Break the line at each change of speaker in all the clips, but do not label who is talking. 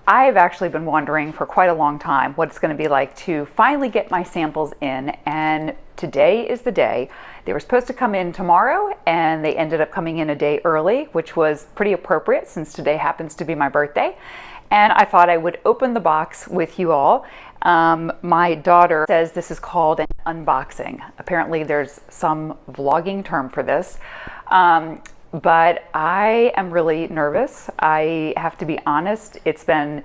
I've actually been wondering for quite a long time what it's going to be like to finally get my samples in, and today is the day. They were supposed to come in tomorrow and they ended up coming in a day early, which was pretty appropriate since today happens to be my birthday. And I thought I would open the box with you all. My daughter says this is called an unboxing. Apparently there's some vlogging term for this. But I am really nervous. I have to be honest, it's been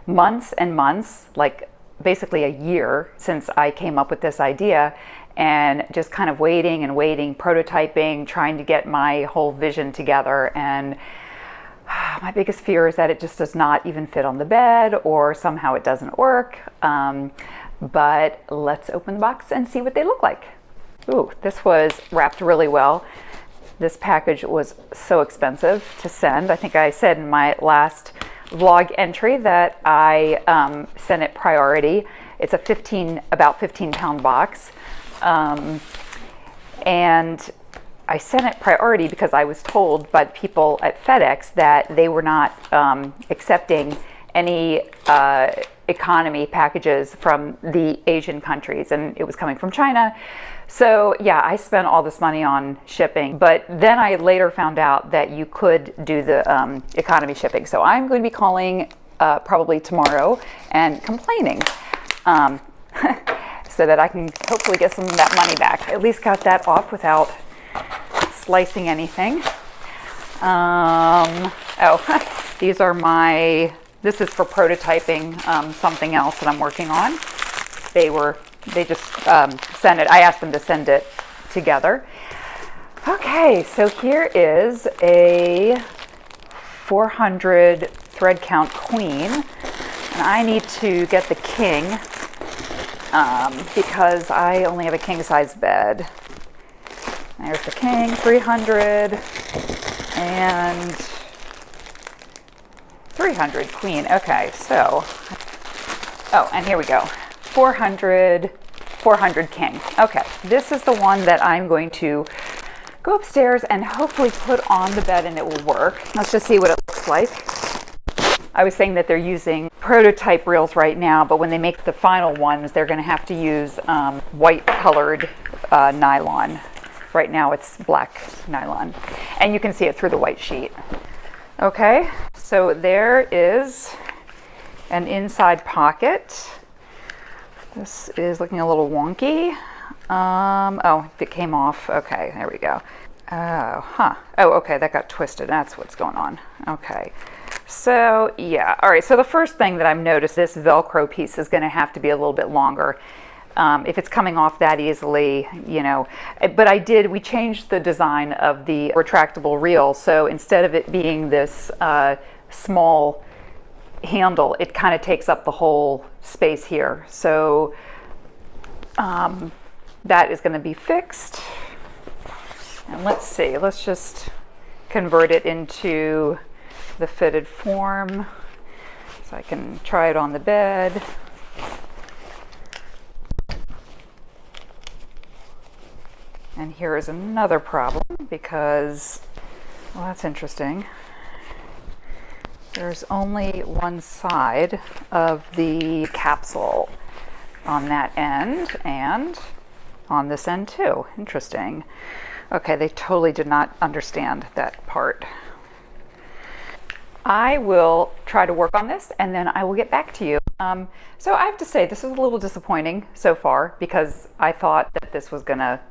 months and months, like basically a year since I came up with this idea, and just kind of waiting and waiting, prototyping, trying to get my whole vision together. And my biggest fear is that it just does not even fit on the bed, or somehow it doesn't work. But let's open the box and see what they look like. Ooh, this was wrapped really well. This package was so expensive to send. I think I said in my last vlog entry that I sent it priority. It's about 15-pound box. And I sent it priority because I was told by the people at FedEx that they were not accepting any economy packages from the Asian countries, and it was coming from China. So yeah, I spent all this money on shipping, but then I later found out that you could do the economy shipping. So I'm going to be calling probably tomorrow and complaining so that I can hopefully get some of that money back. At least got that off without slicing anything. These are this is for prototyping something else that I'm working on. They just sent it. I asked them to send it together. Okay, so here is a 400 thread count queen, and I need to get the king because I only have a king size bed. There's the king, 300 and 300 queen. Okay, so, and here we go. 400 king. Okay, this is the one that I'm going to go upstairs and hopefully put on the bed and it will work. Let's just see what it looks like. I was saying that they're using prototype reels right now, but when they make the final ones, they're going to have to use white colored nylon. Right now it's black nylon, and you can see it through the white sheet. Okay, so there is an inside pocket. This is looking a little wonky. It came off. Okay, there we go. Okay, that got twisted. That's what's going on. Okay, so yeah. All right, so the first thing that I've noticed, this Velcro piece is going to have to be a little bit longer. If it's coming off that easily, but we changed the design of the retractable reel. So instead of it being this small handle, it kind of takes up the whole space here. So that is going to be fixed. And let's see, let's just convert it into the fitted form so I can try it on the bed. And here is another problem because, well, that's interesting. There's only one side of the capsule on that end and on this end too. Interesting. Okay, they totally did not understand that part. I will try to work on this and then I will get back to you. So I have to say this is a little disappointing so far because I thought that this was gonna,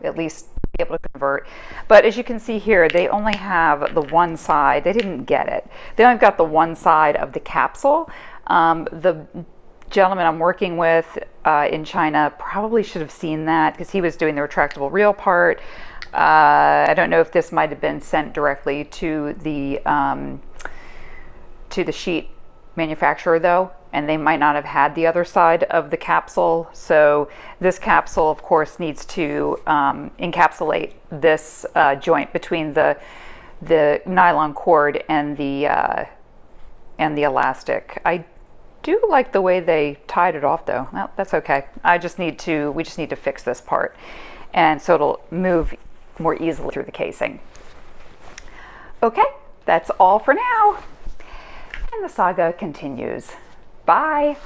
at least be able to convert. But as you can see here, they only have the one side. They didn't get it. They only got the one side of the capsule. The gentleman I'm working with in China probably should have seen that because he was doing the retractable reel part. I don't know if this might have been sent directly to the sheet manufacturer though, and they might not have had the other side of the capsule. So this capsule, of course, needs to encapsulate this joint between the nylon cord and the elastic. I do like the way they tied it off though. Well, that's okay. We just need to fix this part, and so it'll move more easily through the casing. Okay, that's all for now. and the saga continues. Bye!